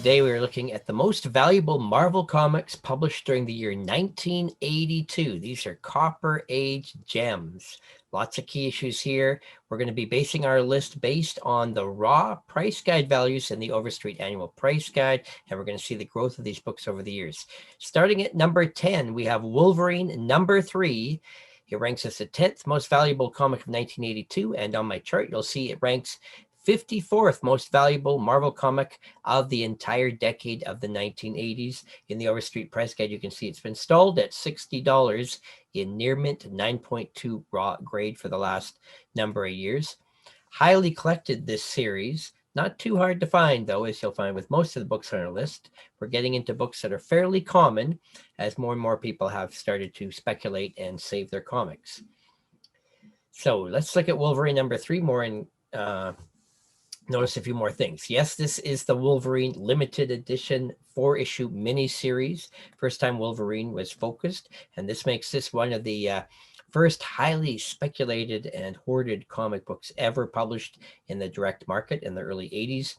Today we are looking at the most valuable Marvel comics published during the year 1982. These are Copper Age gems. Lots of key issues here. We're going to be basing our list based on the raw price guide values in the Overstreet annual price guide, and we're going to see the growth of these books over the years. Starting at number 10, we have Wolverine number 3. It ranks as the 10th most valuable comic of 1982, and on my chart you'll see it ranks 54th most valuable Marvel comic of the entire decade of the 1980s. In the Overstreet price guide, you can see it's been stalled at $60 in near mint 9.2 raw grade for the last number of years. Highly collected, this series. Not too hard to find, though, as you'll find with most of the books on our list. We're getting into books that are fairly common as more and more people have started to speculate and save their comics. So let's look at Wolverine number 3 more in notice a few more things. Yes, this is the Wolverine limited edition 4-issue mini-series. First time Wolverine was focused, and this makes this one of the first highly speculated and hoarded comic books ever published in the direct market in the early 80s.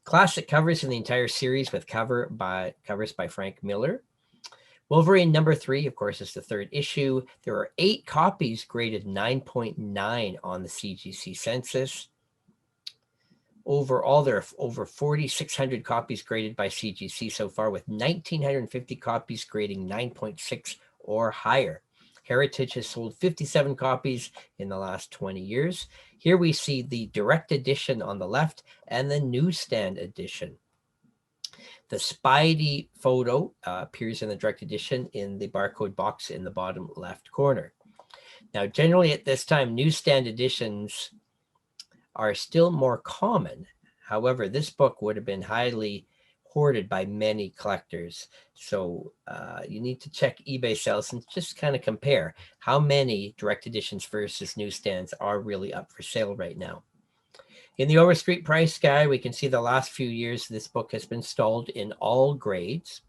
Classic covers in the entire series with covers by Frank Miller. Wolverine number 3, of course, is the 3rd issue. There are 8 copies graded 9.9 on the CGC Census. Overall, there are over 4,600 copies graded by CGC so far, with 1,950 copies grading 9.6 or higher. Heritage has sold 57 copies in the last 20 years. Here we see the direct edition on the left and the newsstand edition. The Spidey photo appears in the direct edition in the barcode box in the bottom left corner. Now, generally at this time, newsstand editions are still more common. However, this book would have been highly hoarded by many collectors. So you need to check eBay sales and just kind of compare how many direct editions versus newsstands are really up for sale right now. In the Overstreet price guide, we can see the last few years this book has been stalled in all grades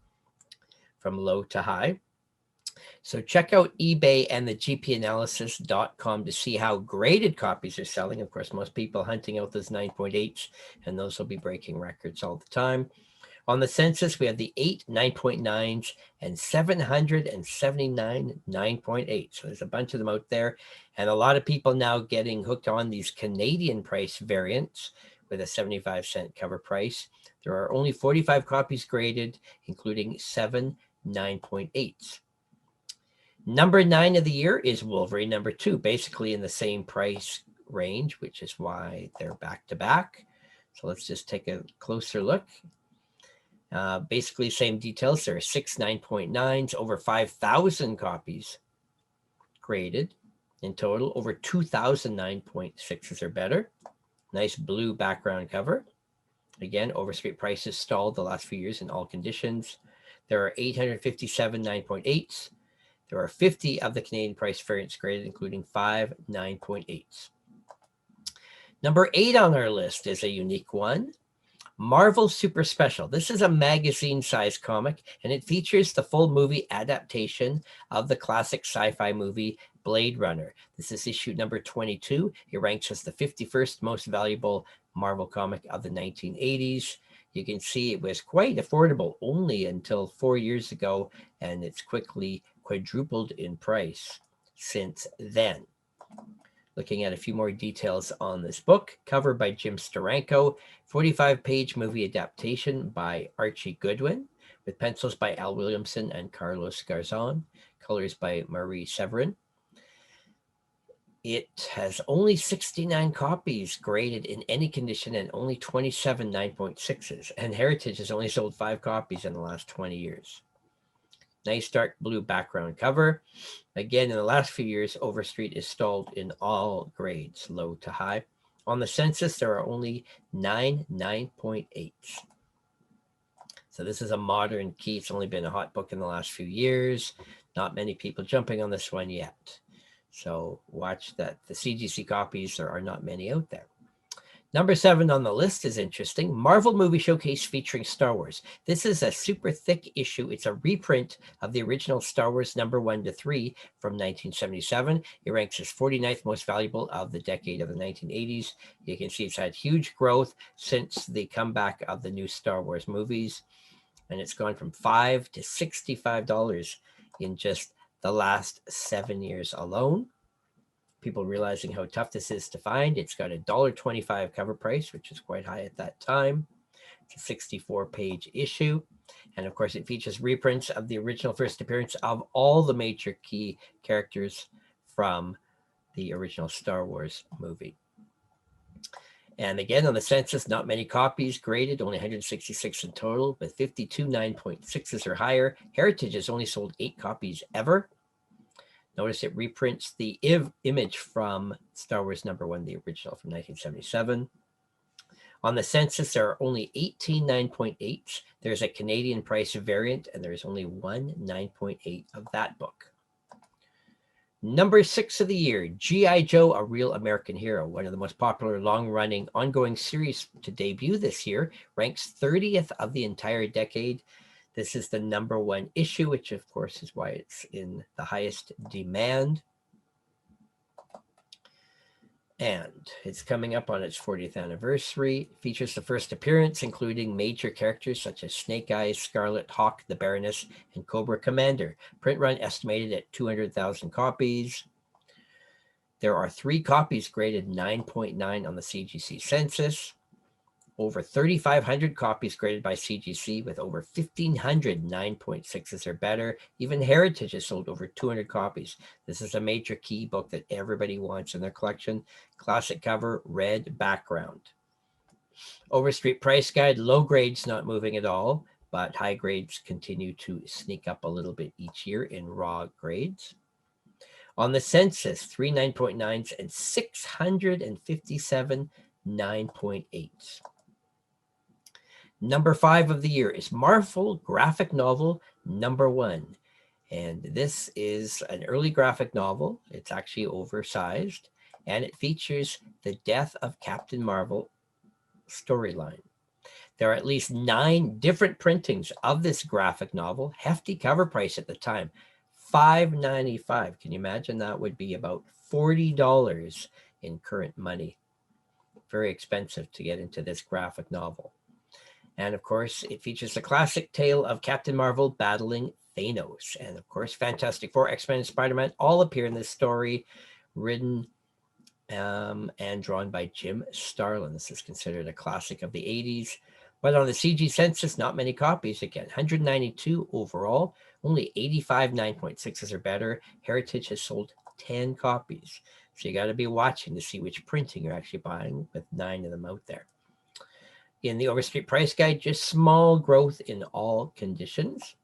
from low to high. So check out eBay and the gpanalysis.com to see how graded copies are selling. Of course, most people hunting out those 9.8s, and those will be breaking records all the time. On the Census, we have the 8 9.9s and 779 9.8. So there's a bunch of them out there. And a lot of people now getting hooked on these Canadian price variants with a 75-cent cover price. There are only 45 copies graded, including 7 9.8s. Number 9 of the year is Wolverine number 2, basically in the same price range, which is why they're back to back. So let's just take a closer look. Basically same details. There are 6 9.9s, over 5,000 copies graded in total, over 2,000 9.6s or better. Nice blue background cover. Again, Overstreet prices stalled the last few years in all conditions. There are 857 9.8s. There are 50 of the Canadian price variants graded, including 5 9.8s. Number 8 on our list is a unique one. Marvel Super Special. This is a magazine-sized comic, and it features the full movie adaptation of the classic sci-fi movie Blade Runner. This is issue number 22. It ranks as the 51st most valuable Marvel comic of the 1980s. You can see it was quite affordable only until 4 years ago, and it's quickly quadrupled in price since then. Looking at a few more details on this book. Cover by Jim Steranko. 45-page movie adaptation by Archie Goodwin, with pencils by Al Williamson and Carlos Garzon. Colors by Marie Severin. It has only 69 copies graded in any condition and only 27 9.6s. And Heritage has only sold 5 copies in the last 20 years. Nice dark blue background cover. Again, in the last few years, Overstreet is stalled in all grades, low to high. On the Census, there are only 9 9.8s. So this is a modern key. It's only been a hot book in the last few years. Not many people jumping on this one yet. So watch that. The CGC copies, there are not many out there. Number 7 on the list is interesting. Marvel Movie Showcase featuring Star Wars. This is a super thick issue. It's a reprint of the original Star Wars number 1 to 3 from 1977. It ranks as 49th most valuable of the decade of the 1980s. You can see it's had huge growth since the comeback of the new Star Wars movies. And it's gone from $5 to $65 in just the last 7 years alone. People realizing how tough this is to find. It's got a $1.25 cover price, which is quite high at that time. It's a 64-page issue. And of course, it features reprints of the original first appearance of all the major key characters from the original Star Wars movie. And again, on the Census, not many copies graded, only 166 in total, with 52 9.6s or higher. Heritage has only sold 8 copies ever. Notice it reprints the image from Star Wars number 1, the original from 1977. On the Census, there are only 18 9.8s. There's a Canadian price variant, and there's only one 9.8 of that book. Number 6 of the year, G.I. Joe, A Real American Hero, one of the most popular long-running ongoing series to debut this year, ranks 30th of the entire decade. This is the number 1 issue, which of course is why it's in the highest demand. And it's coming up on its 40th anniversary. It features the first appearance, including major characters such as Snake Eyes, Scarlet, Hawk, the Baroness, and Cobra Commander. Print run estimated at 200,000 copies. There are 3 copies graded 9.9 on the CGC Census. Over 3,500 copies graded by CGC, with over 1,500 9.6s or better. Even Heritage has sold over 200 copies. This is a major key book that everybody wants in their collection. Classic cover, red background. Overstreet price guide, low grades not moving at all, but high grades continue to sneak up a little bit each year in raw grades. On the Census, 3 9.9s and 657 9.8s. Number 5 of the year is Marvel graphic novel number 1. And this is an early graphic novel. It's actually oversized. And it features the death of Captain Marvel storyline. There are at least 9 different printings of this graphic novel. Hefty cover price at the time, $5.95. Can you imagine? That would be about $40 in current money. Very expensive to get into this graphic novel. And of course, it features the classic tale of Captain Marvel battling Thanos. And of course, Fantastic Four, X-Men, and Spider-Man all appear in this story, written and drawn by Jim Starlin. This is considered a classic of the 80s. But on the CG Census, not many copies. Again, 192 overall, only 85 9.6s or better. Heritage has sold 10 copies. So you got to be watching to see which printing you're actually buying, with 9 of them out there. In the Overstreet price guide, just small growth in all conditions.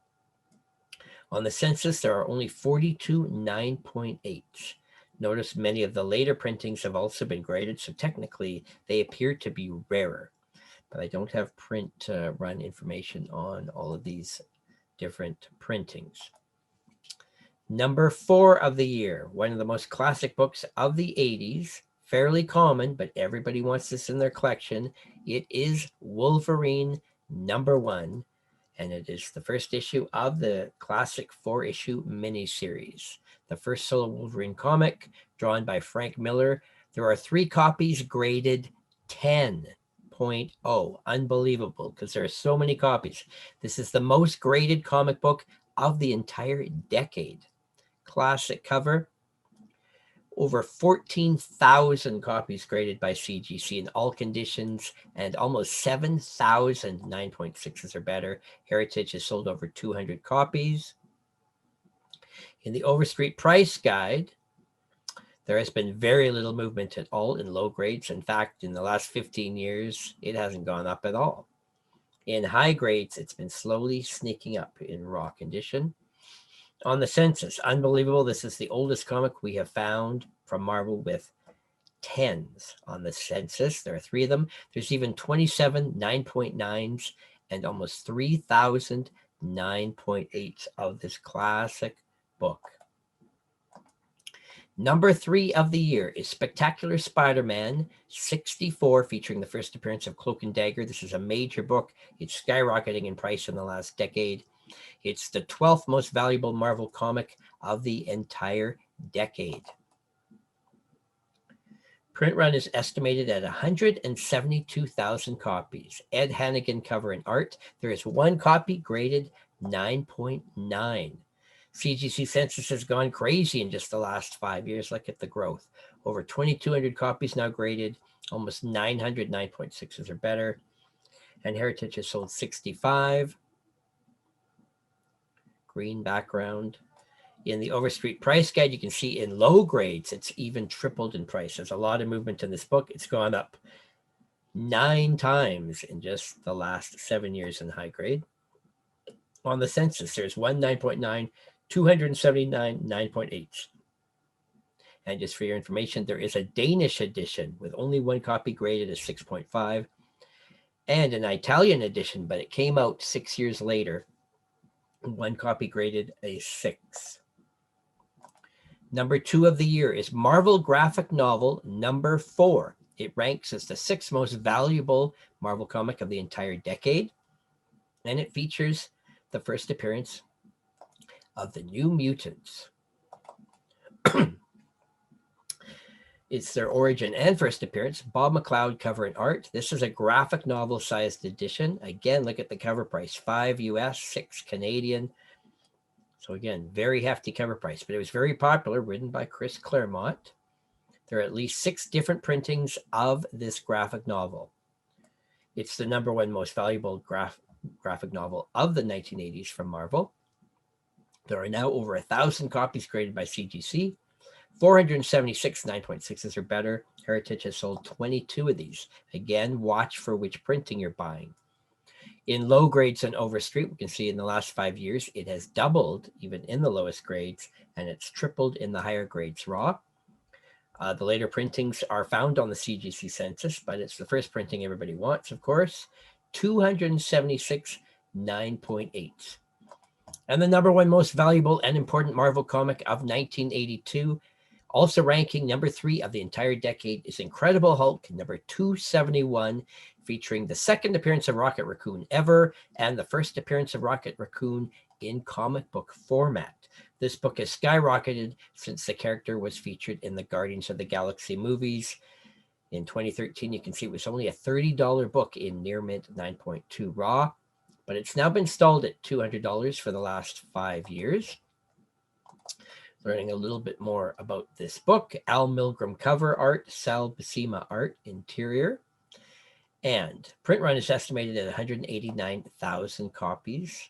On the Census, there are only 42 9.8s. Notice many of the later printings have also been graded, so technically they appear to be rarer. But I don't have print run information on all of these different printings. Number 4 of the year, one of the most classic books of the 80s, fairly common, but everybody wants this in their collection. It is Wolverine number 1, and it is the first issue of the classic 4-issue miniseries. The first solo Wolverine comic, drawn by Frank Miller. There are 3 copies graded 10.0. Unbelievable, because there are so many copies. This is the most graded comic book of the entire decade. Classic cover. Over 14,000 copies graded by CGC in all conditions, and almost 7,000 9.6s or better. Heritage has sold over 200 copies. In the Overstreet price guide, there has been very little movement at all in low grades. In fact, in the last 15 years, it hasn't gone up at all. In high grades, it's been slowly sneaking up in raw condition. On the Census, unbelievable. This is the oldest comic we have found from Marvel with 10s on the Census. There are 3 of them. There's even 27 9.9s and almost 3,000 9.8s of this classic book. Number 3 of the year is Spectacular Spider-Man 64, featuring the first appearance of Cloak and Dagger. This is a major book. It's skyrocketing in price in the last decade. It's the 12th most valuable Marvel comic of the entire decade. Print run is estimated at 172,000 copies. Ed Hannigan cover and art. There is one copy graded 9.9. CGC Census has gone crazy in just the last 5 years. Look at the growth. Over 2,200 copies now graded, almost 900, 9.6s or better. And Heritage has sold 65. Green background. In the Overstreet price guide, you can see in low grades, it's even tripled in price. There's a lot of movement in this book. It's gone up 9 times in just the last 7 years in high grade. On the Census, there's 9.9, 279, 9.8. And just for your information, there is a Danish edition with only one copy graded as 6.5 and an Italian edition, but it came out 6 years later. One copy graded a 6. Number 2 of the year is Marvel graphic novel number 4. It ranks as the 6th most valuable Marvel comic of the entire decade. And it features the first appearance of the New Mutants. It's their origin and first appearance. Bob McLeod cover and art. This is a graphic novel sized edition. Again, look at the cover price, $5 US, $6 Canadian. So again, very hefty cover price, but it was very popular, written by Chris Claremont. There are at least 6 different printings of this graphic novel. It's the number 1 most valuable graphic novel of the 1980s from Marvel. There are now over 1,000 copies graded by CGC. 476 9.6s or better. Heritage has sold 22 of these. Again, watch for which printing you're buying. In low grades and Overstreet, we can see in the last 5 years, it has doubled even in the lowest grades, and it's tripled in the higher grades raw. The later printings are found on the CGC Census, but it's the first printing everybody wants, of course. 276 9.8. And the number 1 most valuable and important Marvel comic of 1982, also ranking number 3 of the entire decade, is Incredible Hulk, number 271, featuring the second appearance of Rocket Raccoon ever and the first appearance of Rocket Raccoon in comic book format. This book has skyrocketed since the character was featured in the Guardians of the Galaxy movies. In 2013, you can see it was only a $30 book in near mint 9.2 raw, but it's now been stalled at $200 for the last 5 years. Learning a little bit more about this book: Al Milgrom cover art, Sal Buscema art, interior. And print run is estimated at 189,000 copies.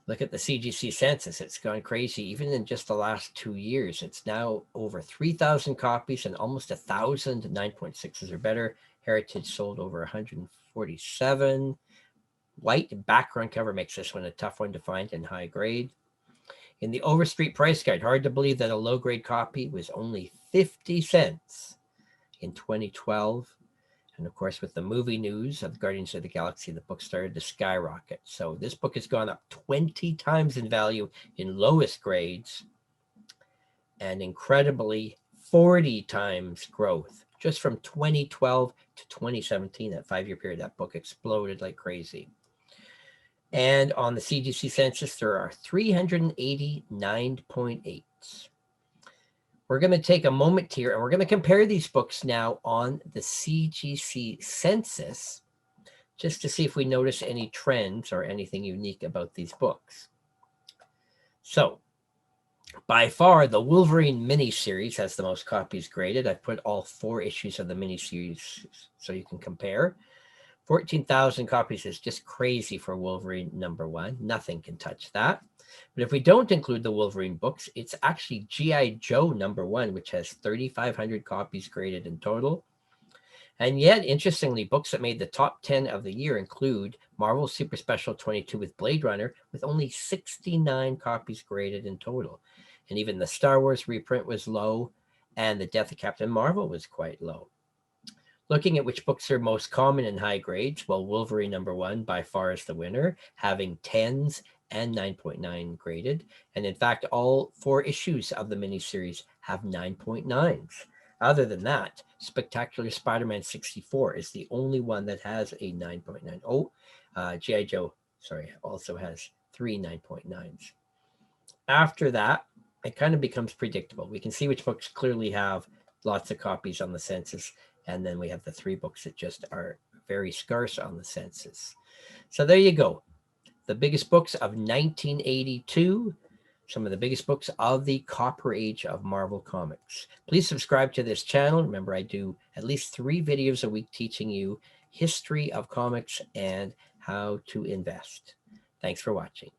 Look at the CGC Census. It's gone crazy. Even in just the last 2 years, it's now over 3,000 copies and almost 1,000 9.6s or better. Heritage sold over 147. White background cover makes this one a tough one to find in high grade. In the Overstreet price guide, hard to believe that a low grade copy was only 50 cents in 2012. And of course, with the movie news of Guardians of the Galaxy, the book started to skyrocket. So this book has gone up 20 times in value in lowest grades, and incredibly 40 times growth. Just from 2012 to 2017, that 5-year period, that book exploded like crazy. And on the CGC Census, there are 389.8. We're going to take a moment here, and we're going to compare these books now on the CGC Census, just to see if we notice any trends or anything unique about these books. So, by far, the Wolverine miniseries has the most copies graded. I put all 4 issues of the miniseries so you can compare. 14,000 copies is just crazy for Wolverine number 1. Nothing can touch that. But if we don't include the Wolverine books, it's actually G.I. Joe number 1, which has 3,500 copies graded in total. And yet, interestingly, books that made the top 10 of the year include Marvel Super Special 22 with Blade Runner, with only 69 copies graded in total. And even the Star Wars reprint was low, and the Death of Captain Marvel was quite low. Looking at which books are most common in high grades, well, Wolverine number 1 by far is the winner, having 10s and 9.9 graded. And in fact, all 4 issues of the miniseries have 9.9s. Other than that, Spectacular Spider-Man 64 is the only one that has a 9.9. Oh, G.I. Joe, sorry, also has 3 9.9s. After that, it kind of becomes predictable. We can see which books clearly have lots of copies on the Census, and then we have the 3 books that just are very scarce on the Census. So there you go. The biggest books of 1982, some of the biggest books of the Copper Age of Marvel Comics. Please subscribe to this channel. Remember, I do at least 3 videos a week teaching you history of comics and how to invest. Thanks for watching.